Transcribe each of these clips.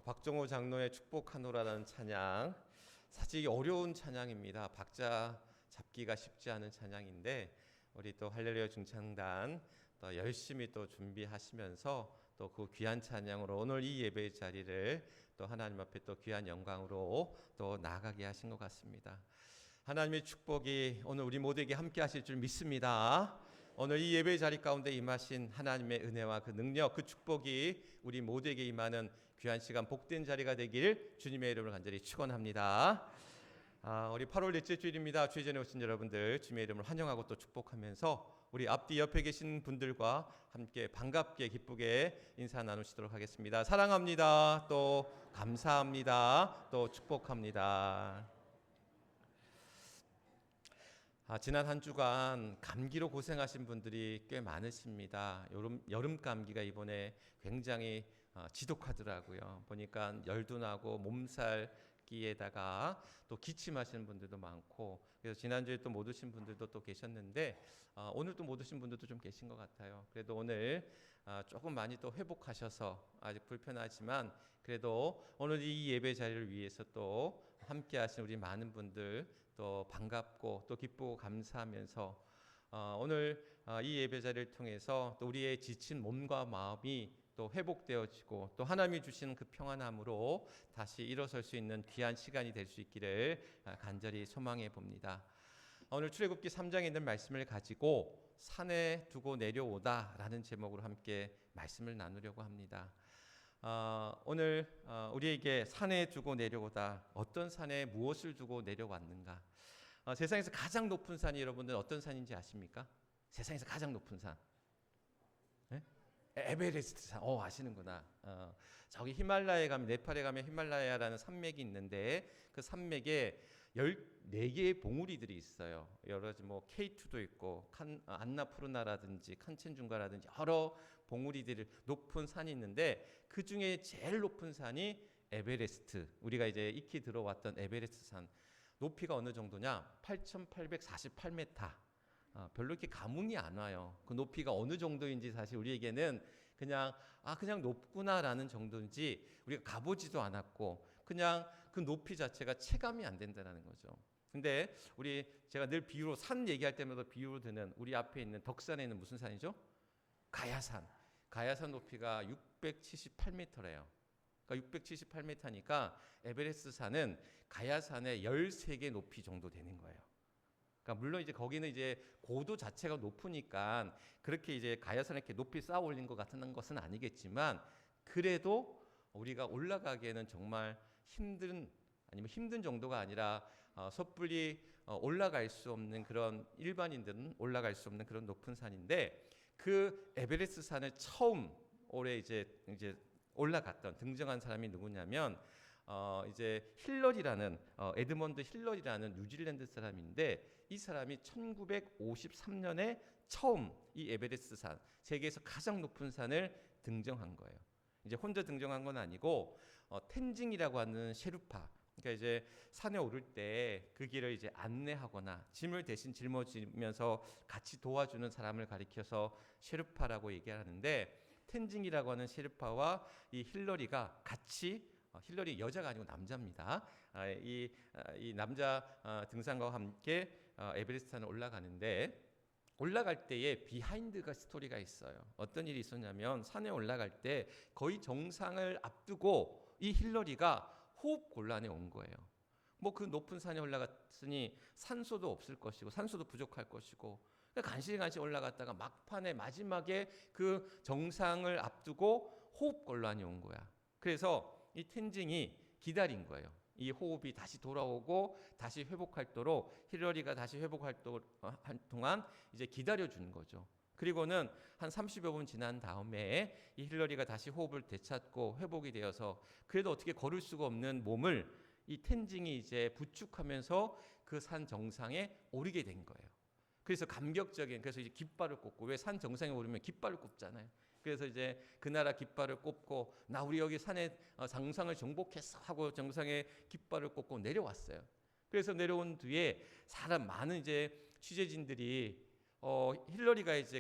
박정호 장로의 축복하노라라는 찬양, 사실 어려운 찬양입니다. 박자 잡기가 쉽지 않은 찬양인데 우리 또 할렐루야 중창단 또 열심히 또 준비하시면서 또 그 귀한 찬양으로 오늘 이 예배의 자리를 또 하나님 앞에 또 귀한 영광으로 또 나아가게 하신 것 같습니다. 하나님의 축복이 오늘 우리 모두에게 함께 하실 줄 믿습니다. 오늘 이 예배의 자리 가운데 임하신 하나님의 은혜와 그 능력, 그 축복이 우리 모두에게 임하는 귀한 시간, 복된 자리가 되길 주님의 이름으로 간절히 축원합니다. 우리 8월 넷째 주일입니다. 주일 전에 오신 여러분들 주님의 이름으로 환영하고 또 축복하면서 우리 앞뒤 옆에 계신 분들과 함께 반갑게 기쁘게 인사 나누시도록 하겠습니다. 사랑합니다. 또 감사합니다. 또 축복합니다. 지난 한 주간 감기로 고생하신 분들이 꽤 많으십니다. 여름 감기가 이번에 굉장히 지독하더라고요. 보니까 열도 나고 몸살기에다가 또 기침하시는 분들도 많고, 그래서 지난주에 또 못 오신 분들도 또 계셨는데 오늘 또 못 오신 분들도 좀 계신 것 같아요. 그래도 오늘 조금 많이 또 회복하셔서 아직 불편하지만 그래도 오늘 이 예배 자리를 위해서 또 함께 하신 우리 많은 분들 또 반갑고 또 기쁘고 감사하면서 오늘 이 예배 자리를 통해서 또 우리의 지친 몸과 마음이 또 회복되어지고 또 하나님이 주시는 그 평안함으로 다시 일어설 수 있는 귀한 시간이 될 수 있기를 간절히 소망해 봅니다. 오늘 출애굽기 3장에 있는 말씀을 가지고 산에 두고 내려오다라는 제목으로 함께 말씀을 나누려고 합니다. 오늘 우리에게 산에 두고 내려오다, 어떤 산에 무엇을 두고 내려왔는가? 세상에서 가장 높은 산이 여러분들 어떤 산인지 아십니까? 세상에서 가장 높은 산, 네? 에베레스트 산. 아시는구나. 저기 히말라야에 가면, 네팔에 가면 히말라야라는 산맥이 있는데 그 산맥에 14개의 봉우리들이 있어요. 여러 가지 뭐 K2도 있고 안나푸르나라든지 칸첸중가라든지 여러 봉우리들이 높은 산이 있는데 그 중에 제일 높은 산이 에베레스트. 우리가 이제 익히 들어왔던 에베레스트 산. 높이가 어느 정도냐? 8,848m. 별로 이렇게 감흥이 안 와요. 그 높이가 어느 정도인지 사실 우리에게는 그냥 높구나라는 정도인지 우리가 가보지도 않았고 그냥 그 높이 자체가 체감이 안 된다는 거죠. 근데 제가 늘 비유로 산 얘기할 때마다 비유로 드는 우리 앞에 있는 덕산에 있는 무슨 산이죠? 가야산. 가야산 높이가 678m래요. 그러니까 678m니까 에베레스트 산은 가야산의 13개 높이 정도 되는 거예요. 그러니까 물론 이제 거기는 이제 고도 자체가 높으니까 그렇게 이제 가야산에 이렇게 높이 쌓아 올린 것 같은 것은 아니겠지만 그래도 우리가 올라가기에는 정말 힘든 정도가 아니라 섣불리 올라갈 수 없는, 그런 일반인들은 올라갈 수 없는 그런 높은 산인데, 그 에베레스트 산을 처음 올해 이제 올라갔던 등정한 사람이 누구냐면 이제 힐러리라는 에드먼드 힐러리라는 뉴질랜드 사람인데, 이 사람이 1953년에 처음 이 에베레스트 산, 세계에서 가장 높은 산을 등정한 거예요. 이제 혼자 등정한 건 아니고 텐징이라고 하는 셰르파, 그러니까 이제 산에 오를 때 그 길을 이제 안내하거나 짐을 대신 짊어지면서 같이 도와주는 사람을 가리켜서 셰르파라고 얘기하는데, 텐징이라고 하는 셰르파와 이 힐러리가 같이, 힐러리 여자가 아니고 남자입니다. 이 남자 등산가와 함께 에베레스트 산을 올라가는데, 올라갈 때에 비하인드가 스토리가 있어요. 어떤 일이 있었냐면 산에 올라갈 때 거의 정상을 앞두고 이 힐러리가 호흡 곤란에 온 거예요. 뭐 그 높은 산에 올라갔으니 산소도 없을 것이고 산소도 부족할 것이고, 간신히 올라갔다가 막판에 마지막에 그 정상을 앞두고 호흡 곤란이 온 거야. 그래서 이 텐징이 기다린 거예요. 이 호흡이 다시 돌아오고 다시 회복할도록, 힐러리가 다시 회복할 동안 이제 기다려준 거죠. 그리고는 한 30여 분 지난 다음에 이 힐러리가 다시 호흡을 되찾고 회복이 되어서 그래도 어떻게 걸을 수가 없는 몸을 이 텐징이 이제 부축하면서 그 산 정상에 오르게 된 거예요. 그래서 그래서 이제 깃발을 꽂고, 왜 산 정상에 오르면 깃발을 꼽잖아요. 그래서 이제 그 나라 깃발을 꼽고, 우리 여기 산에 정상을 정복했어 하고 정상에 깃발을 꽂고 내려왔어요. 그래서 내려온 뒤에 많은 이제 취재진들이 힐러리가 이제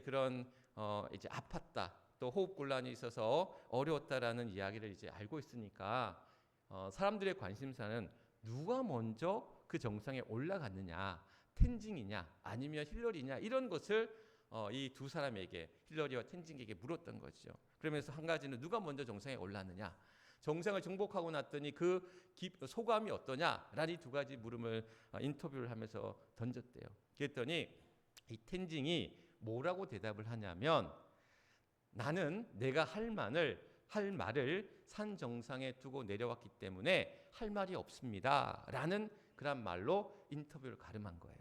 이제 아팠다, 또 호흡 곤란이 있어서 어려웠다라는 이야기를 이제 알고 있으니까 사람들의 관심사는 누가 먼저 그 정상에 올라갔느냐, 텐징이냐 아니면 힐러리냐, 이런 것을 이 두 사람에게, 힐러리와 텐징에게 물었던 거죠. 그러면서 한 가지는 누가 먼저 정상에 올랐느냐, 정상을 정복하고 났더니 그 소감이 어떠냐라는 이 두 가지 물음을 인터뷰를 하면서 던졌대요. 그랬더니 이 텐징이 뭐라고 대답을 하냐면, 나는 내가 할 말을 산 정상에 두고 내려왔기 때문에 할 말이 없습니다 라는 그런 말로 인터뷰를 가름한 거예요.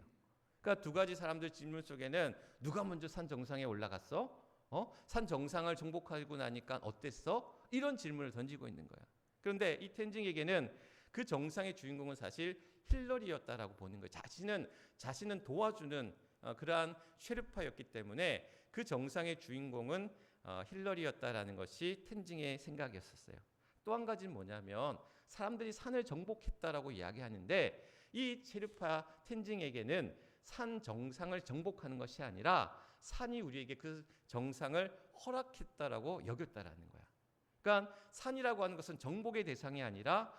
그러니까 두 가지 사람들 질문 속에는 누가 먼저 산 정상에 올라갔어? 산 정상을 정복하고 나니까 어땠어? 이런 질문을 던지고 있는 거야. 그런데 이 텐징에게는 그 정상의 주인공은 사실 힐러리였다라고 보는 거예요. 자신은 도와주는 그러한 쉐르파였기 때문에 그 정상의 주인공은 힐러리였다라는 것이 텐징의 생각이었었어요. 또 한 가지는 뭐냐면, 사람들이 산을 정복했다라고 이야기하는데 이 쉐르파 텐징에게는 산 정상을 정복하는 것이 아니라 산이 우리에게 그 정상을 허락했다라고 여겼다라는 거야. 그러니까 산이라고 하는 것은 정복의 대상이 아니라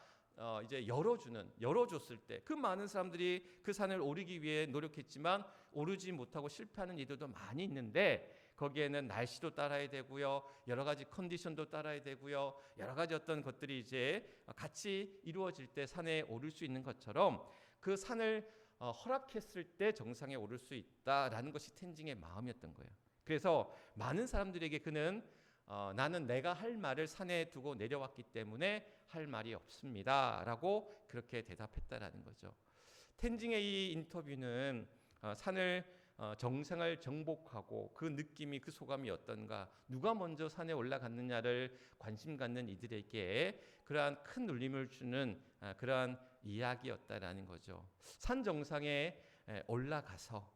이제 열어줬을 때, 그 많은 사람들이 그 산을 오르기 위해 노력했지만 오르지 못하고 실패하는 이들도 많이 있는데, 거기에는 날씨도 따라야 되고요, 여러 가지 컨디션도 따라야 되고요, 여러 가지 어떤 것들이 이제 같이 이루어질 때 산에 오를 수 있는 것처럼, 그 산을 허락했을 때 정상에 오를 수 있다라는 것이 텐징의 마음이었던 거예요. 그래서 많은 사람들에게 그는 나는 내가 할 말을 산에 두고 내려왔기 때문에 할 말이 없습니다 라고 그렇게 대답했다라는 거죠. 텐징의 이 인터뷰는 정상을 정복하고 그 느낌이, 그 소감이 어떤가, 누가 먼저 산에 올라갔느냐를 관심 갖는 이들에게 그러한 큰 울림을 주는 그러한 이야기였다라는 거죠. 산 정상에 올라가서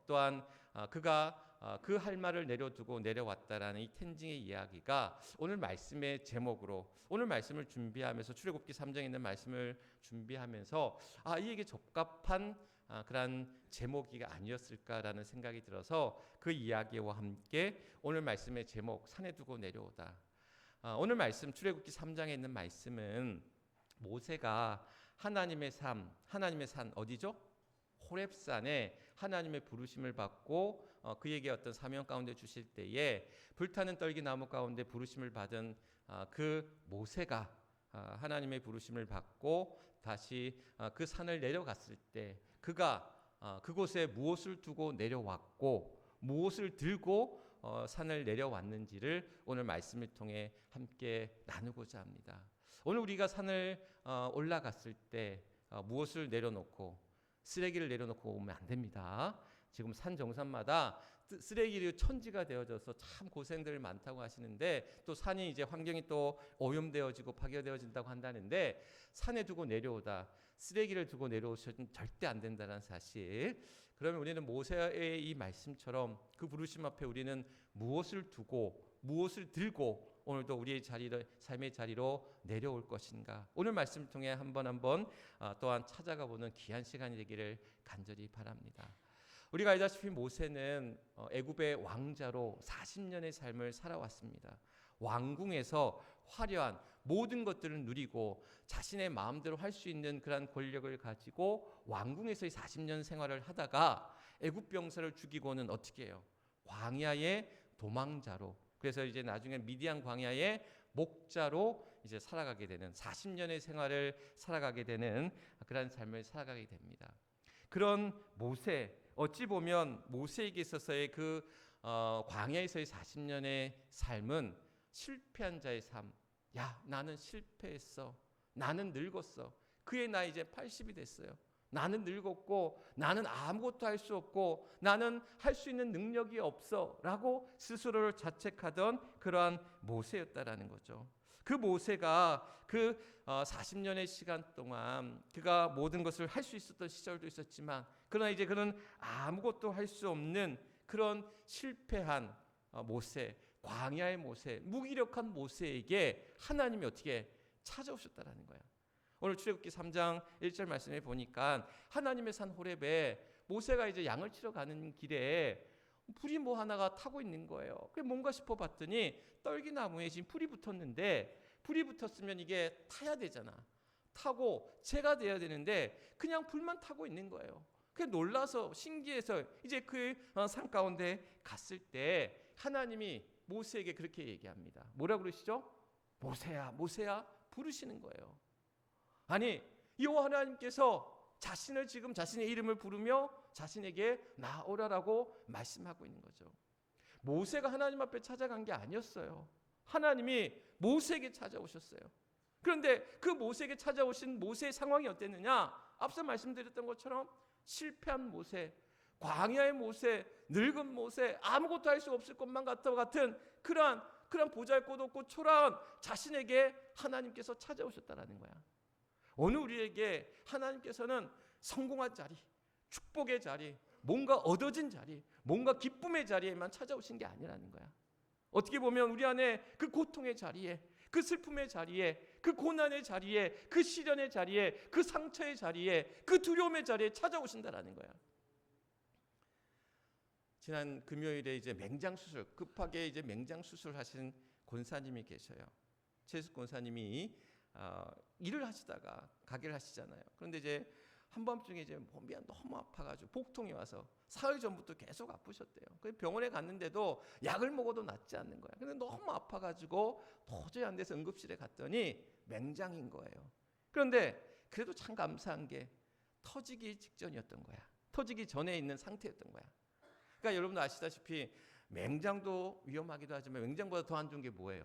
또한 그가 그 할 말을 내려두고 내려왔다라는 이 텐징의 이야기가 오늘 말씀의 제목으로, 오늘 말씀을 준비하면서 출애굽기 3장에 있는 말씀을 준비하면서 이에게 적합한 그런 제목이 아니었을까라는 생각이 들어서 그 이야기와 함께 오늘 말씀의 제목, 산에 두고 내려오다. 오늘 말씀 출애굽기 3장에 있는 말씀은 모세가 하나님의 산 어디죠? 호렙산에 하나님의 부르심을 받고 그에게 어떤 사명 가운데 주실 때에 불타는 떨기나무 가운데 부르심을 받은 그 모세가 하나님의 부르심을 받고 다시 그 산을 내려갔을 때, 그가 그곳에 무엇을 두고 내려왔고 무엇을 들고 산을 내려왔는지를 오늘 말씀을 통해 함께 나누고자 합니다. 오늘 우리가 산을 올라갔을 때 무엇을 내려놓고, 쓰레기를 내려놓고 오면 안 됩니다. 지금 산 정상마다 쓰레기로 천지가 되어져서 참 고생들 많다고 하시는데, 또 산이 이제 환경이 또 오염되어지고 파괴되어진다고 한다는데, 산에 두고 내려오다, 쓰레기를 두고 내려오셔는 절대 안 된다는 사실. 그러면 우리는 모세의 이 말씀처럼 그 부르심 앞에 우리는 무엇을 두고 무엇을 들고 오늘도 우리의 삶의 자리로 내려올 것인가, 오늘 말씀을 통해 한번 또한 찾아가 보는 귀한 시간이 되기를 간절히 바랍니다. 우리가 알다시피 모세는 애굽의 왕자로 40년의 삶을 살아왔습니다. 왕궁에서 화려한 모든 것들을 누리고 자신의 마음대로 할 수 있는 그런 권력을 가지고 왕궁에서의 40년 생활을 하다가 애굽 병사를 죽이고는 어떻게 해요? 광야의 도망자로, 그래서 이제 나중에 미디안 광야의 목자로 이제 살아가게 되는, 40년의 생활을 살아가게 되는 그런 삶을 살아가게 됩니다. 그런 모세, 어찌 보면 모세에게 있어서의 그 광야에서의 40년의 삶은 실패한 자의 삶. 나는 실패했어. 나는 늙었어. 그의 나이 이제 80이 됐어요. 나는 늙었고 나는 아무것도 할 수 없고 나는 할 수 있는 능력이 없어 라고 스스로를 자책하던 그러한 모세였다라는 거죠. 그 모세가 그 40년의 시간 동안 그가 모든 것을 할 수 있었던 시절도 있었지만, 그러나 이제 그는 아무것도 할 수 없는 그런 실패한 모세, 광야의 모세, 무기력한 모세에게 하나님이 어떻게 찾아오셨다라는 거야. 오늘 출애굽기 3장 1절 말씀에 보니까 하나님의 산 호렙에 모세가 이제 양을 치러 가는 길에 불이 뭐 하나가 타고 있는 거예요. 그게 뭔가 싶어 봤더니 떨기나무에 지금 불이 붙었는데, 불이 붙었으면 이게 타야 되잖아. 타고 재가 돼야 되는데 그냥 불만 타고 있는 거예요. 그 놀라서 신기해서 이제 그 산 가운데 갔을 때 하나님이 모세에게 그렇게 얘기합니다. 뭐라 그러시죠? 모세야, 모세야 부르시는 거예요. 아니, 여호와 하나님께서 자신을 지금 자신의 이름을 부르며 자신에게 나오라라고 말씀하고 있는 거죠. 모세가 하나님 앞에 찾아간 게 아니었어요. 하나님이 모세에게 찾아오셨어요. 그런데 그 모세에게 찾아오신 모세의 상황이 어땠느냐? 앞서 말씀드렸던 것처럼 실패한 모세, 광야의 모세, 늙은 모세, 아무것도 할 수 없을 것만 같은 그러한 보잘것없고 초라한 자신에게 하나님께서 찾아오셨다라는 거야. 오늘 우리에게 하나님께서는 성공한 자리, 축복의 자리, 뭔가 얻어진 자리, 뭔가 기쁨의 자리에만 찾아오신 게 아니라는 거야. 어떻게 보면 우리 안에 그 고통의 자리에, 그 슬픔의 자리에, 그 고난의 자리에, 그 시련의 자리에, 그 상처의 자리에, 그 두려움의 자리에 찾아오신다라는 거야. 지난 금요일에 이제 맹장 수술, 급하게 이제 맹장 수술 하신 권사님이 계셔요. 최숙 권사님이 일을 하시다가 가게를 하시잖아요. 그런데 이제 한밤중에 이제 몸이 너무 아파가지고 복통이 와서 사흘 전부터 계속 아프셨대요. 그래서 병원에 갔는데도 약을 먹어도 낫지 않는 거야. 근데 너무 아파가지고 도저히 안 돼서 응급실에 갔더니 맹장인 거예요. 그런데 그래도 참 감사한 게 터지기 직전이었던 거야. 터지기 전에 있는 상태였던 거야. 그러니까 여러분도 아시다시피 맹장도 위험하기도 하지만 맹장보다 더 안 좋은 게 뭐예요?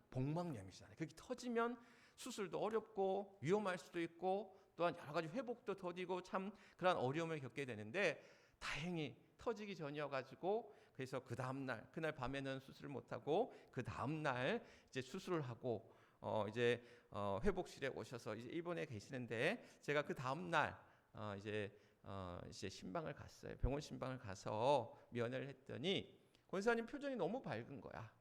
복막염이잖아요. 그게 터지면 수술도 어렵고 위험할 수도 있고 또한 여러 가지 회복도 더디고 참 그런 어려움을 겪게 되는데, 다행히 터지기 전이어가지고 그래서 그 다음 날, 그날 밤에는 수술을 못하고 그 다음 날 이제 수술을 하고 이제 회복실에 오셔서 이제 입원해 계시는데, 제가 그 다음 날 이제 신방을 갔어요. 병원 신방을 가서 면회를 했더니 권사님 표정이 너무 밝은 거야.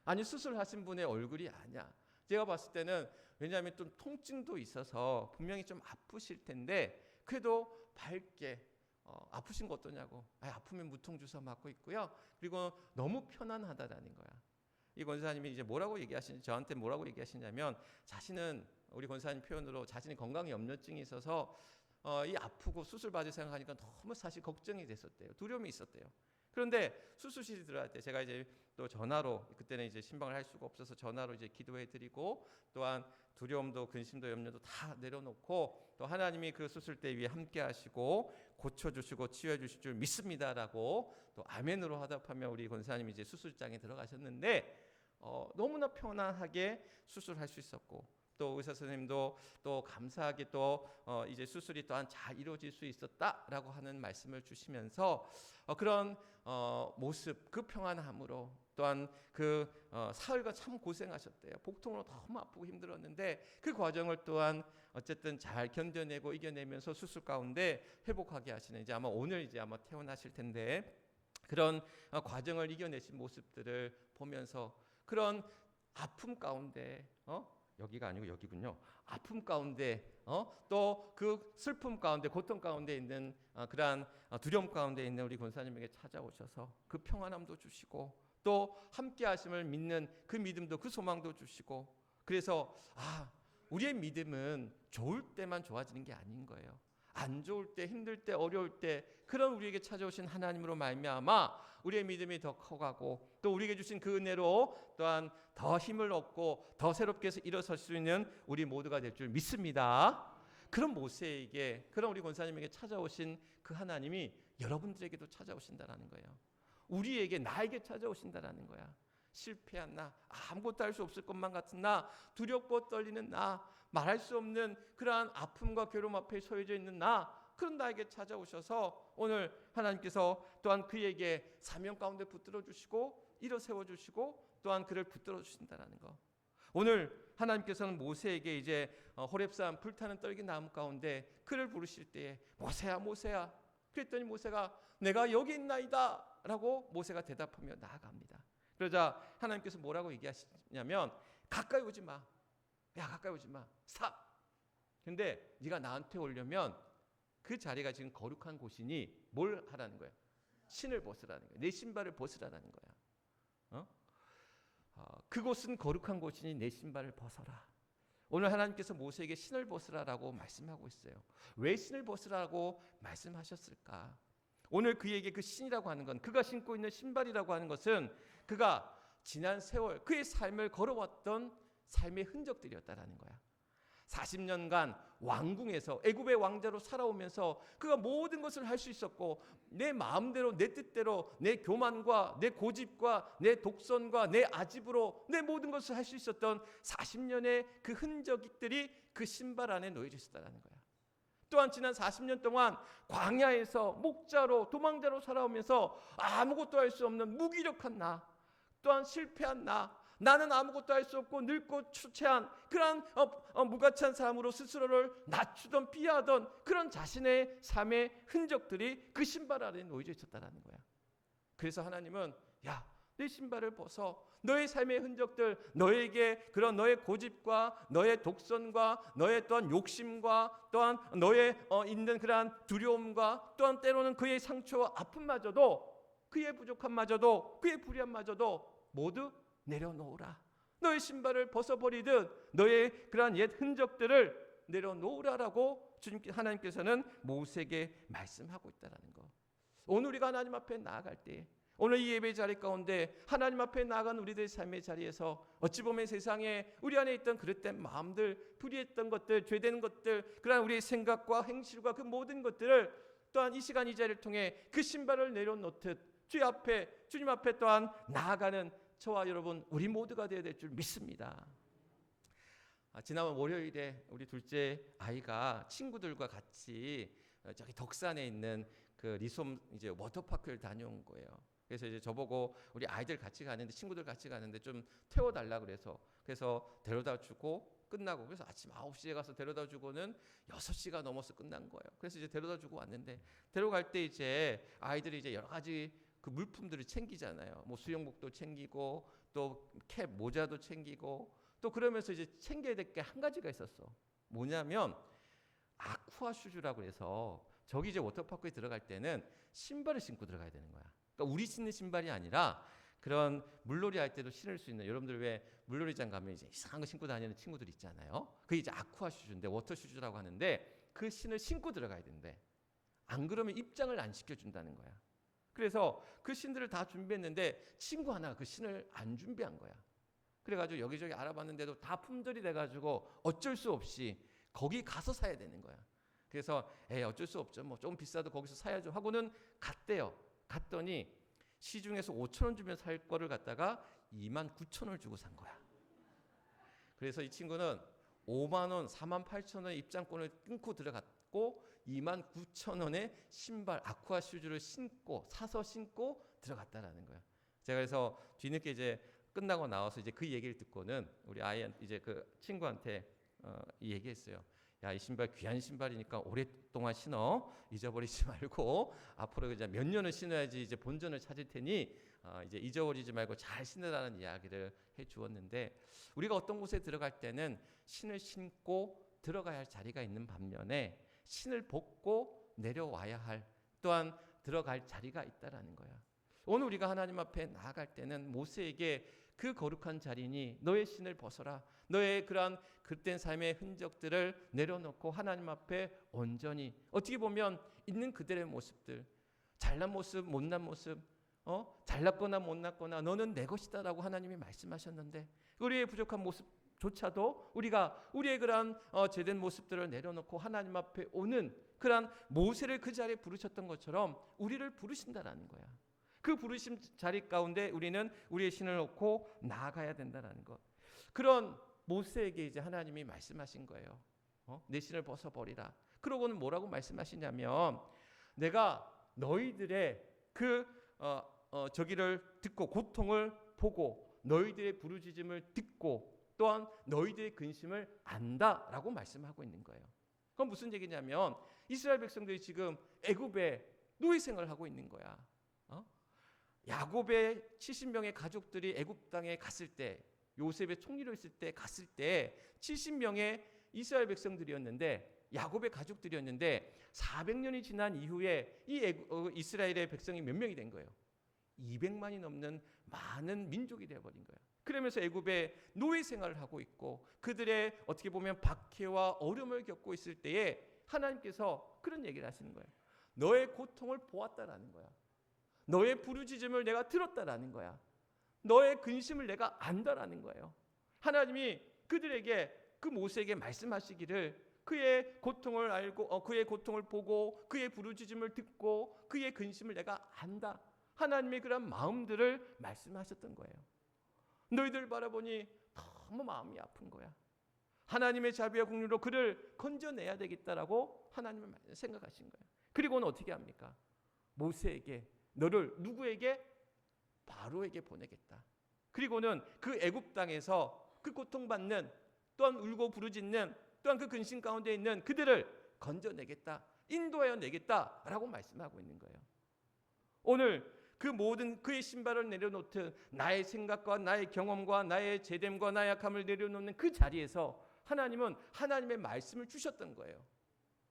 아니, 수술하신 분의 얼굴이 아니야. 제가 봤을 때는, 왜냐하면 좀 통증도 있어서 분명히 좀 아프실 텐데 그래도 밝게 아프신 거 어떠냐고. 아프면 무통 주사 맞고 있고요. 그리고 너무 편안하다라는 거야. 이 권사님이 이제 저한테 뭐라고 얘기하시냐면, 자신은 우리 권사님 표현으로 자신이 건강 염려증이 있어서 이 아프고 수술 받을 생각하니까 너무 사실 걱정이 됐었대요. 두려움이 있었대요. 그런데 수술실에 들어갈 때 제가 이제 또 전화로, 그때는 이제 신방을 할 수가 없어서 전화로 이제 기도해 드리고, 또한 두려움도 근심도 염려도 다 내려놓고, 또 하나님이 그 수술대 위에 함께 하시고 고쳐주시고 치유해 주실 줄 믿습니다라고 또 아멘으로 화답하며 우리 권사님이 이제 수술장에 들어가셨는데 너무나 편안하게 수술할 수 있었고, 또 의사 선생님도 또 감사하게 또 이제 수술이 또한 잘 이루어질 수 있었다라고 하는 말씀을 주시면서 그런 모습, 그 평안함으로, 또한 그 사흘간 참 고생하셨대요. 복통으로 너무 아프고 힘들었는데 그 과정을 또한 어쨌든 잘 견뎌내고 이겨내면서 수술 가운데 회복하게 하시는, 이제 아마 오늘 이제 아마 퇴원하실 텐데, 그런 과정을 이겨내신 모습들을 보면서 그런 아픔 가운데 여기가 아니고 여기군요. 아픔 가운데 또 그 슬픔 가운데, 고통 가운데 있는 그러한 두려움 가운데 있는 우리 권사님에게 찾아오셔서 그 평안함도 주시고, 또 함께 하심을 믿는 그 믿음도, 그 소망도 주시고, 그래서 우리의 믿음은 좋을 때만 좋아지는 게 아닌 거예요. 안 좋을 때, 힘들 때, 어려울 때 그런 우리에게 찾아오신 하나님으로 말미암아 우리의 믿음이 더 커가고, 또 우리에게 주신 그 은혜로 또한 더 힘을 얻고 더 새롭게 일어설 수 있는 우리 모두가 될 줄 믿습니다. 그런 모세에게, 그런 우리 권사님에게 찾아오신 그 하나님이 여러분들에게도 찾아오신다라는 거예요. 우리에게, 나에게 찾아오신다라는 거야. 실패한 나, 아무것도 할 수 없을 것만 같은 나, 두렵고 떨리는 나, 말할 수 없는 그러한 아픔과 괴로움 앞에 서해져 있는 나, 그런 나에게 찾아오셔서 오늘 하나님께서 또한 그에게 사명 가운데 붙들어 주시고 일어 세워 주시고 또한 그를 붙들어 주신다라는 거. 오늘 하나님께서는 모세에게 이제 호렙산 불타는 떨기 나무 가운데 그를 부르실 때에 모세야, 모세야. 그랬더니 모세가 내가 여기 있나이다 라고 모세가 대답하며 나아갑니다. 그러자 하나님께서 뭐라고 얘기하시냐면, 가까이 오지 마. 야, 가까이 오지 마. 스탑. 근데 네가 나한테 오려면 그 자리가 지금 거룩한 곳이니 뭘 하라는 거야? 신을 벗으라는 거야. 내 신발을 벗으라는 거야. 그곳은 거룩한 곳이니 내 신발을 벗어라. 오늘 하나님께서 모세에게 신을 벗으라라고 말씀하고 있어요. 왜 신을 벗으라고 말씀하셨을까? 오늘 그에게 그 신이라고 하는 건, 그가 신고 있는 신발이라고 하는 것은 그가 지난 세월 그의 삶을 걸어왔던 삶의 흔적들이었다라는 거야. 40년간 왕궁에서 애굽의 왕자로 살아오면서 그가 모든 것을 할 수 있었고, 내 마음대로, 내 뜻대로, 내 교만과 내 고집과 내 독선과 내 아집으로 내 모든 것을 할 수 있었던 40년의 그 흔적들이 그 신발 안에 놓여져 있었다는 거야. 또한 지난 40년 동안 광야에서 목자로 도망자로 살아오면서 아무것도 할 수 없는 무기력한 나, 또한 실패한 나는 아무것도 할 수 없고 늙고 추체한 그런 무가치한 삶으로 스스로를 낮추던 비하하던 그런 자신의 삶의 흔적들이 그 신발 아래에 놓여져 있었다는 거야. 그래서 하나님은 내 신발을 벗어. 너의 삶의 흔적들, 너에게 그런 너의 고집과 너의 독선과 너의 또한 욕심과 또한 너의 있는 그러한 두려움과 또한 때로는 그의 상처와 아픔마저도, 그의 부족함마저도, 그의 불의함마저도 모두 내려놓으라. 너의 신발을 벗어버리듯 너의 그러한 옛 흔적들을 내려놓으라라고 하나님께서는 모세에게 말씀하고 있다는 거. 오늘 우리가 하나님 앞에 나아갈 때, 오늘 이 예배 자리 가운데 하나님 앞에 나아간 우리들의 삶의 자리에서 어찌 보면 세상에 우리 안에 있던 그릇된 마음들, 불의했던 것들, 죄되는 것들, 그러한 우리의 생각과 행실과 그 모든 것들을 또한 이 시간 이 자리를 통해 그 신발을 내려놓듯 주님 앞에 또한 나아가는 저와 여러분, 우리 모두가 되어야 될 줄 믿습니다. 지난 월요일에 우리 둘째 아이가 친구들과 같이 저기 덕산에 있는 그 리솜 이제 워터파크를 다녀온 거예요. 그래서 이제 저보고 우리 아이들 같이 가는데, 친구들 같이 가는데 좀 태워달라 그래서 데려다 주고 끝나고, 그래서 아침 9시에 가서 데려다 주고는 6시가 넘어서 끝난 거예요. 그래서 이제 데려다 주고 왔는데, 데려갈 때 이제 아이들이 이제 여러 가지 그 물품들을 챙기잖아요. 뭐 수영복도 챙기고 또 캡 모자도 챙기고, 또 그러면서 이제 챙겨야 될 게 한 가지가 있었어. 뭐냐면 아쿠아 슈즈라고 해서 저기 이제 워터파크에 들어갈 때는 신발을 신고 들어가야 되는 거야. 그러니까 우리 신는 신발이 아니라 그런 물놀이 할 때도 신을 수 있는, 여러분들 왜 물놀이장 가면 이제 이상한 거 신고 다니는 친구들 있잖아요. 그게 이제 아쿠아 슈즈인데, 워터 슈즈라고 하는데 그 신을 신고 들어가야 된대. 안 그러면 입장을 안 시켜준다는 거야. 그래서 그 신들을 다 준비했는데 친구 하나가 그 신을 안 준비한 거야. 그래가지고 여기저기 알아봤는데도 다 품절이 돼가지고 어쩔 수 없이 거기 가서 사야 되는 거야. 그래서 어쩔 수 없죠. 뭐 조금 비싸도 거기서 사야죠 하고는 갔대요. 갔더니 시중에서 5,000원 주면 살 거를 갖다가 29,000원을 주고 산 거야. 그래서 이 친구는 5만 원, 48,000원 입장권을 끊고 들어갔고 29,000원의 신발 아쿠아 슈즈를 사서 신고 들어갔다라는 거야. 제가 그래서 뒤늦게 이제 끝나고 나와서 이제 그 얘기를 듣고는 우리 아이한테, 이제 그 친구한테 이 얘기했어요. 이 신발 귀한 신발이니까 오랫동안 신어. 잊어버리지 말고 앞으로 이제 몇 년을 신어야지 이제 본전을 찾을 테니 이제 잊어버리지 말고 잘 신으라는 이야기를 해 주었는데, 우리가 어떤 곳에 들어갈 때는 신을 신고 들어가야 할 자리가 있는 반면에 신을 벗고 내려와야 할, 또한 들어갈 자리가 있다라는 거야. 오늘 우리가 하나님 앞에 나아갈 때는 모세에게 그 거룩한 자리니 너의 신을 벗어라. 너의 그러한 그릇된 삶의 흔적들을 내려놓고 하나님 앞에 온전히, 어떻게 보면 있는 그들의 모습들, 잘난 모습, 못난 모습, 잘났거나 못났거나 너는 내 것이다라고 하나님이 말씀하셨는데, 우리의 부족한 모습조차도 우리가 우리의 그러한 제된 모습들을 내려놓고 하나님 앞에 오는 그러한 모세를 그 자리에 부르셨던 것처럼 우리를 부르신다라는 거야. 그 부르심 자리 가운데 우리는 우리의 신을 놓고 나아가야 된다는 것. 그런 모세에게 이제 하나님이 말씀하신 거예요. 내 신을 벗어버리라. 그러고는 뭐라고 말씀하시냐면, 내가 너희들의 그 저기를 듣고 고통을 보고 너희들의 부르짖음을 듣고 또한 너희들의 근심을 안다라고 말씀하고 있는 거예요. 그건 무슨 얘기냐면, 이스라엘 백성들이 지금 애굽에 노예 생활을 하고 있는 거야. 야곱의 70명의 가족들이 애굽 땅에 갔을 때, 요셉의 총리로 있을 때 갔을 때 70명의 이스라엘 백성들이었는데, 야곱의 가족들이었는데 400년이 지난 이후에 이 이스라엘의 백성이 몇 명이 된 거예요? 200만이 넘는 많은 민족이 되어버린 거예요. 그러면서 애굽의 노예 생활을 하고 있고 그들의 어떻게 보면 박해와 어려움을 겪고 있을 때에 하나님께서 그런 얘기를 하시는 거예요. 너의 고통을 보았다라는 거야. 너의 부르짖음을 내가 들었다라는 거야. 너의 근심을 내가 안다라는 거예요. 하나님이 그들에게 그 모세에게 말씀하시기를 그의 고통을 알고 그의 고통을 보고 그의 부르짖음을 듣고 그의 근심을 내가 안다. 하나님의 그런 마음들을 말씀하셨던 거예요. 너희들 바라보니 너무 마음이 아픈 거야. 하나님의 자비와 긍휼로 그를 건져내야 되겠다라고 하나님은 생각하신 거예요. 그리고는 어떻게 합니까? 모세에게 너를 누구에게? 바로에게 보내겠다. 그리고는 그 애굽 땅에서 그 고통받는 또한 울고 부르짖는 또한 그 근심 가운데 있는 그들을 건져내겠다. 인도하여 내겠다라고 말씀하고 있는 거예요. 오늘 그 모든 그의 신발을 내려놓듯 나의 생각과 나의 경험과 나의 제됨과 나의 약함을 내려놓는 그 자리에서 하나님은 하나님의 말씀을 주셨던 거예요.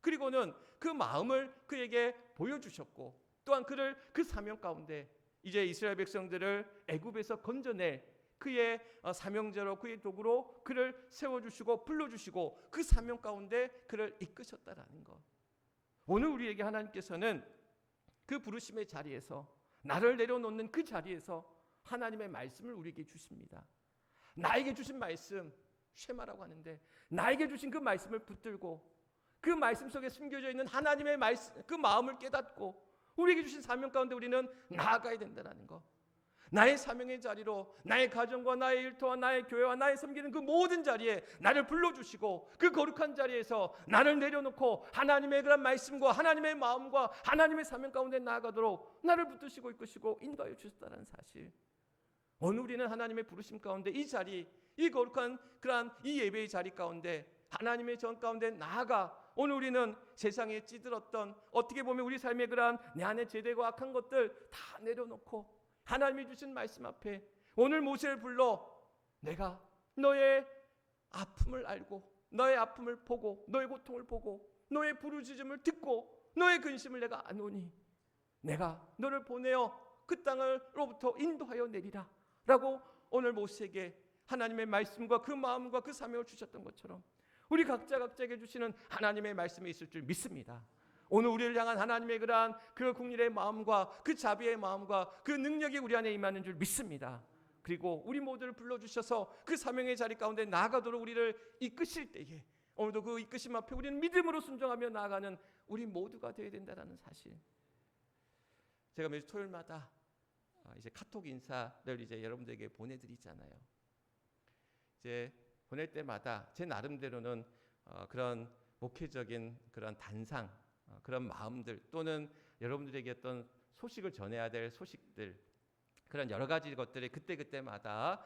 그리고는 그 마음을 그에게 보여주셨고 또한 그를 그 사명 가운데 이제 이스라엘 백성들을 애굽에서 건져낼 그의 사명자로 그의 도구로 그를 세워주시고 불러주시고 그 사명 가운데 그를 이끄셨다라는 것. 오늘 우리에게 하나님께서는 그 부르심의 자리에서 나를 내려놓는 그 자리에서 하나님의 말씀을 우리에게 주십니다. 나에게 주신 말씀 쉐마라고 하는데 나에게 주신 그 말씀을 붙들고 그 말씀 속에 숨겨져 있는 하나님의 말씀 그 마음을 깨닫고 우리에게 주신 사명 가운데 우리는 나아가야 된다는 것. 나의 사명의 자리로 나의 가정과 나의 일터와 나의 교회와 나의 섬기는 그 모든 자리에 나를 불러주시고 그 거룩한 자리에서 나를 내려놓고 하나님의 그런 말씀과 하나님의 마음과 하나님의 사명 가운데 나아가도록 나를 붙드시고 이끄시고 인도하여 주셨다는 사실. 오늘 우리는 하나님의 부르심 가운데 이 자리 이 거룩한 그러한 이 예배의 자리 가운데 하나님의 전 가운데 나아가 오늘 우리는 세상에 찌들었던 어떻게 보면 우리 삶의 그러한 내 안에 죄되고 악한 것들 다 내려놓고 하나님이 주신 말씀 앞에 오늘 모세를 불러 내가 너의 아픔을 알고 너의 아픔을 보고 너의 고통을 보고 너의 부르짖음을 듣고 너의 근심을 내가 아노니 내가 너를 보내어 그 땅으로부터 인도하여 내리라 라고 오늘 모세에게 하나님의 말씀과 그 마음과 그 사명을 주셨던 것처럼 우리 각자에게 주시는 하나님의 말씀이 있을 줄 믿습니다. 오늘 우리를 향한 하나님의 그러한 그 긍휼의 마음과 그 자비의 마음과 그 능력이 우리 안에 임하는 줄 믿습니다. 그리고 우리 모두를 불러주셔서 그 사명의 자리 가운데 나아가도록 우리를 이끄실 때에 오늘도 그 이끄심 앞에 우리는 믿음으로 순종하며 나아가는 우리 모두가 되어야 된다는 사실. 제가 매주 토요일마다 이제 카톡 인사를 이제 여러분들에게 보내드리잖아요. 이제 보낼 때마다 제 나름대로는 그런 목회적인 그런 단상, 그런 마음들 또는 여러분들에게 어떤 소식을 전해야 될 소식들 그런 여러 가지 것들이 그때그때마다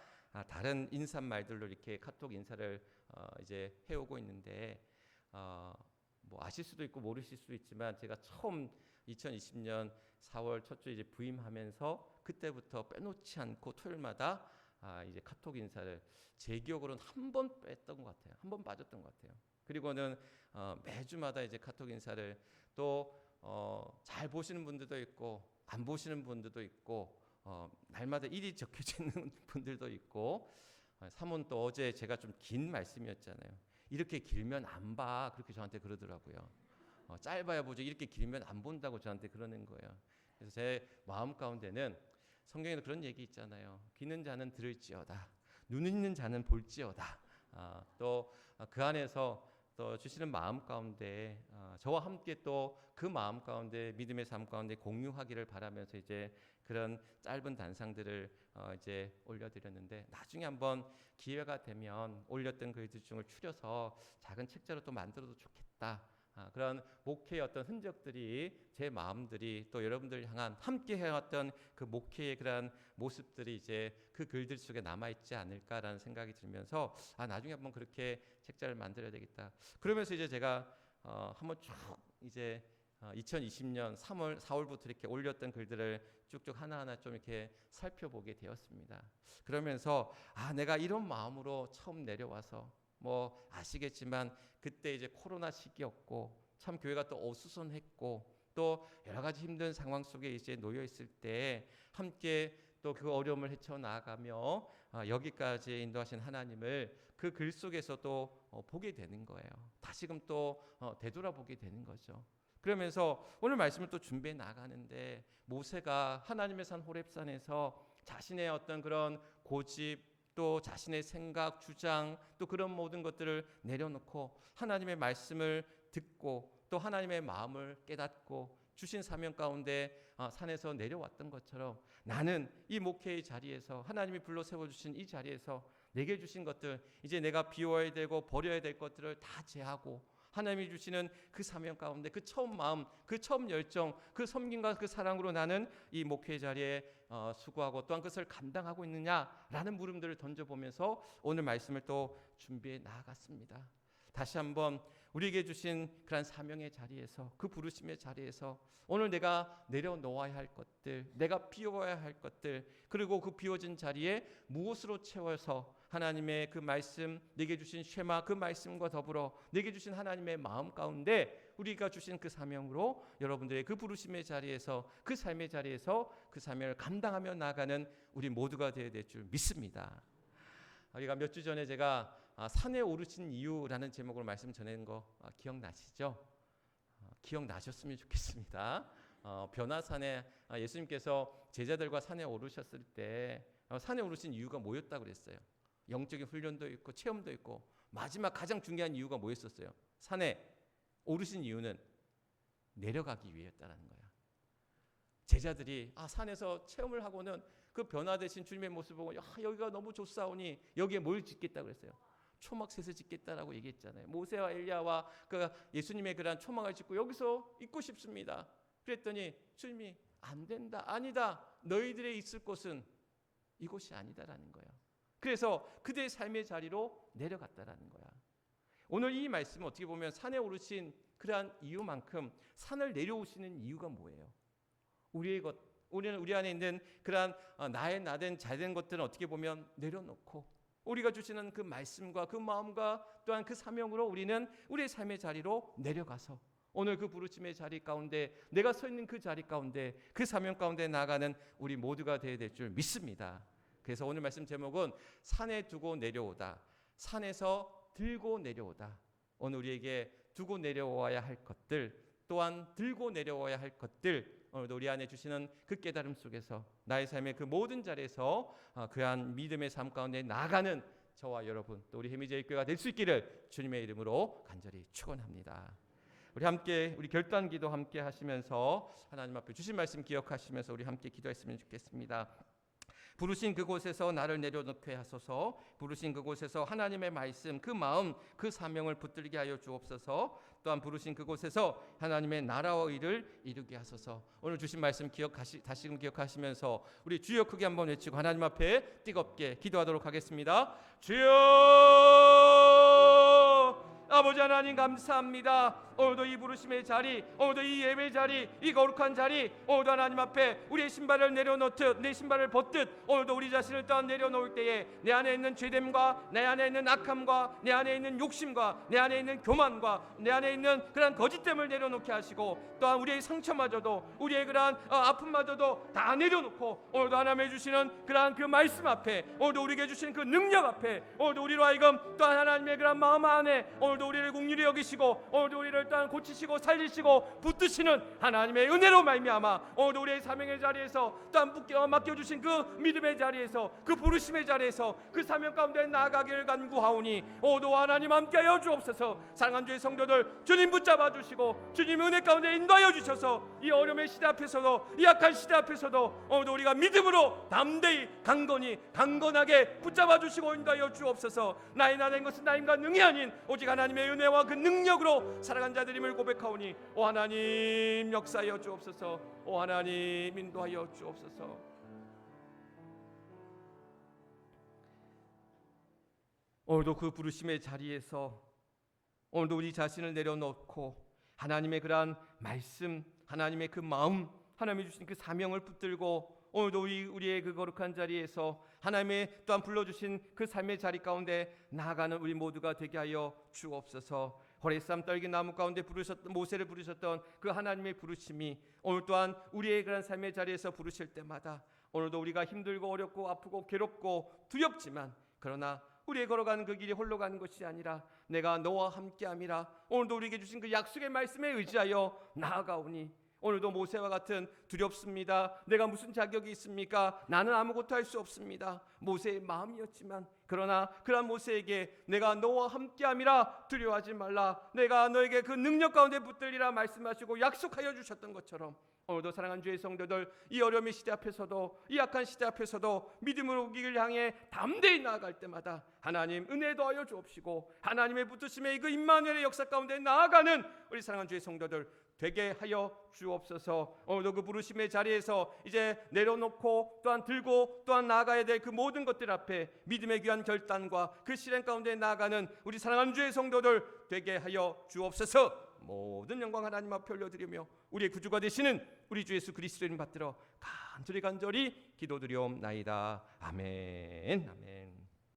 다른 인사말들로 이렇게 카톡 인사를 이제 해오고 있는데 뭐 아실 수도 있고 모르실 수도 있지만 제가 처음 2020년 4월 첫 주 이제 부임하면서 그때부터 빼놓지 않고 토요일마다 이제 카톡 인사를 제 기억으로는 한 번 뺐던 것 같아요. 한 번 빠졌던 것 같아요. 그리고는 매주마다 이제 카톡 인사를 또 잘 보시는 분들도 있고 안 보시는 분들도 있고 날마다 일이 적혀져 있는 분들도 있고 사모는 또 어제 제가 좀 긴 말씀이었잖아요. 이렇게 길면 안 봐 그렇게 저한테 그러더라고요. 짧아야 보죠. 이렇게 길면 안 본다고 저한테 그러는 거예요. 그래서 제 마음 가운데는 성경에도 그런 얘기 있잖아요. 귀 있는 자는 들을지어다. 눈 있는 자는 볼지어다. 또 그 안에서 또 주시는 마음 가운데 저와 함께 또 그 마음 가운데 믿음의 삶 가운데 공유하기를 바라면서 이제 그런 짧은 단상들을 이제 올려드렸는데 나중에 한번 기회가 되면 올렸던 글들 중을 추려서 작은 책자로 또 만들어도 좋겠다. 그런 목회의 어떤 흔적들이 제 마음들이 또 여러분들 향한 함께 해왔던 그 목회의 그런 모습들이 이제 그 글들 속에 남아있지 않을까라는 생각이 들면서 나중에 한번 그렇게 책자를 만들어야 되겠다. 그러면서 이제 제가 한번 쭉 이제 2020년 3월, 4월부터 이렇게 올렸던 글들을 쭉쭉 하나하나 좀 이렇게 살펴보게 되었습니다. 그러면서 내가 이런 마음으로 처음 내려와서 뭐 아시겠지만 그때 이제 코로나 시기였고 참 교회가 또 어수선했고 또 여러 가지 힘든 상황 속에 이제 놓여 있을 때 함께 또 그 어려움을 헤쳐 나아가며 여기까지 인도하신 하나님을 그 글 속에서 또 보게 되는 거예요. 다시금 또 되돌아보게 되는 거죠. 그러면서 오늘 말씀을 또 준비해 나가는데 모세가 하나님의 산 호렙산에서 자신의 어떤 그런 고집 또 자신의 생각, 주장 또 그런 모든 것들을 내려놓고 하나님의 말씀을 듣고 또 하나님의 마음을 깨닫고 주신 사명 가운데 산에서 내려왔던 것처럼 나는 이 목회의 자리에서 하나님이 불러 세워주신 이 자리에서 내게 주신 것들 이제 내가 비워야 되고 버려야 될 것들을 다 제하고 하나님이 주시는 그 사명 가운데 그 처음 마음, 그 처음 열정, 그 섬김과 그 사랑으로 나는 이 목회 자리에 수고하고 또한 그것을 감당하고 있느냐라는 물음들을 던져보면서 오늘 말씀을 또 준비해 나아갔습니다. 다시 한번 우리에게 주신 그런 사명의 자리에서 그 부르심의 자리에서 오늘 내가 내려놓아야 할 것들, 내가 비워야 할 것들, 그리고 그 비워진 자리에 무엇으로 채워서 하나님의 그 말씀, 내게 주신 쉐마 그 말씀과 더불어 내게 주신 하나님의 마음 가운데 우리가 주신 그 사명으로 여러분들의 그 부르심의 자리에서 그 삶의 자리에서 그 사명을 감당하며 나아가는 우리 모두가 되어야 될 줄 믿습니다. 우리가 몇 주 전에 제가 산에 오르신 이유라는 제목으로 말씀 전한 거 기억나시죠? 기억나셨으면 좋겠습니다. 변화산에 예수님께서 제자들과 산에 오르셨을 때 산에 오르신 이유가 뭐였다고 그랬어요? 영적인 훈련도 있고 체험도 있고 마지막 가장 중요한 이유가 뭐였었어요? 산에 오르신 이유는 내려가기 위해였다는 거예요. 제자들이 산에서 체험을 하고는 그 변화되신 주님의 모습을 보고 여기가 너무 좋사오니 여기에 뭘 짓겠다고 그랬어요? 초막셋을 짓겠다라고 얘기했잖아요. 모세와 엘리야와 그 예수님의 그런 초막을 짓고 여기서 있고 싶습니다. 그랬더니 주님이 안 된다, 아니다, 너희들의 있을 곳은 이곳이 아니다라는 거예요. 그래서 그들의 삶의 자리로 내려갔다라는 거야. 오늘 이 말씀은 어떻게 보면 산에 오르신 그러한 이유만큼 산을 내려오시는 이유가 뭐예요? 우리는 우리 안에 있는 그러한 나의 나된 잘된 것들은 어떻게 보면 내려놓고 우리가 주시는 그 말씀과 그 마음과 또한 그 사명으로 우리는 우리의 삶의 자리로 내려가서 오늘 그 부르심의 자리 가운데 내가 서 있는 그 자리 가운데 그 사명 가운데 나아가는 우리 모두가 되어야 될 줄 믿습니다. 그래서 오늘 말씀 제목은 산에 두고 내려오다, 산에서 들고 내려오다. 오늘 우리에게 두고 내려와야 할 것들 또한 들고 내려와야 할 것들 오늘도 우리 안에 주시는 그 깨달음 속에서 나의 삶의 그 모든 자리에서 그한 믿음의 삶 가운데 나아가는 저와 여러분 또 우리 해미제일교회가 될 수 있기를 주님의 이름으로 간절히 축원합니다. 우리 함께 우리 결단기도 함께 하시면서 하나님 앞에 주신 말씀 기억하시면서 우리 함께 기도했으면 좋겠습니다. 부르신 그곳에서 나를 내려놓게 하소서. 부르신 그곳에서 하나님의 말씀 그 마음 그 사명을 붙들게 하여 주옵소서. 또한 부르신 그곳에서 하나님의 나라와 의를 이루게 하소서. 오늘 주신 말씀 다시금 기억하시면서 우리 주여 크게 한번 외치고 하나님 앞에 뜨겁게 기도하도록 하겠습니다. 주여 아버지 하나님 감사합니다. 오늘도 이 부르심의 자리, 오늘도 이 예배 자리, 이 거룩한 자리, 오늘도 하나님 앞에 우리의 신발을 내려놓듯 내 신발을 벗듯 오늘도 우리 자신을 또한 내려놓을 때에 내 안에 있는 죄됨과 내 안에 있는 악함과 내 안에 있는 욕심과 내 안에 있는 교만과 내 안에 있는 그런 거짓됨을 내려놓게 하시고 또한 우리의 상처마저도 우리의 그러한 아픔마저도 다 내려놓고 오늘도 하나님의 주시는 그러한 그 말씀 앞에 오늘도 우리에게 주시는 그 능력 앞에 오늘도 우리로 하여금 또한 하나님의 그러한 마음 안에 오늘도 우리를 긍휼히 여기시고 오늘도 우리를 또한 고치시고 살리시고 붙드시는 하나님의 은혜로 말미암아 오늘도 우리의 사명의 자리에서 또한 맡겨주신 그 믿음의 자리에서 그 부르심의 자리에서 그 사명 가운데 나아가기를 간구하오니 오늘도 하나님 함께하여 주옵소서. 사랑하는 주의 성도들 주님 붙잡아 주시고 주님 은혜 가운데 인도하여 주셔서 이 어려움의 시대 앞에서도 이 약한 시대 앞에서도 오늘도 우리가 믿음으로 담대히 강건하게 붙잡아 주시고 인도하여 주옵소서. 나의 나된 것은 나인가 능히 아닌 오직 하나님의 은혜와 그 능력으로 살아간 자들임을 고백하오니 오 하나님 역사하여 주옵소서. 오 하나님 인도하여 주옵소서. 오늘도 그 부르심의 자리에서 오늘도 우리 자신을 내려놓고 하나님의 그러한 말씀, 하나님의 그 마음, 하나님이 주신 그 사명을 붙들고 오늘도 우리의 그 거룩한 자리에서 하나님의 또한 불러주신 그 삶의 자리 가운데 나아가는 우리 모두가 되게 하여 주옵소서. 호레산 떨기 나무 가운데 모세를 부르셨던 그 하나님의 부르심이 오늘 또한 우리의 그런 삶의 자리에서 부르실 때마다 오늘도 우리가 힘들고 어렵고 아프고 괴롭고 두렵지만 그러나 우리의 걸어가는 그 길이 홀로 가는 것이 아니라 내가 너와 함께함이라 오늘도 우리에게 주신 그 약속의 말씀에 의지하여 나아가오니 오늘도 모세와 같은 두렵습니다. 내가 무슨 자격이 있습니까? 나는 아무것도 할 수 없습니다. 모세의 마음이었지만 그러나 그런 모세에게 내가 너와 함께함이라 두려워하지 말라. 내가 너에게 그 능력 가운데 붙들리라 말씀하시고 약속하여 주셨던 것처럼 오늘도 사랑하는 주의 성도들 이 어려움의 시대 앞에서도 이 약한 시대 앞에서도 믿음으로 오기를 향해 담대히 나아갈 때마다 하나님 은혜 더하여 주옵시고 하나님의 붙으심의 그 임마누엘의 역사 가운데 나아가는 우리 사랑하는 주의 성도들 되게 하여 주옵소서. 오늘도 그 부르심의 자리에서 이제 내려놓고 또한 들고 또한 나아가야 될 그 모든 것들 앞에 믿음의 귀한 결단과 그 실행 가운데 나아가는 우리 사랑하는 주의 성도들 되게 하여 주옵소서. 모든 영광 하나님 앞에 올려드리며 우리의 구주가 되시는 우리 주 예수 그리스도 이름 받들어 간절히 기도드리옵나이다. 아멘. 아멘.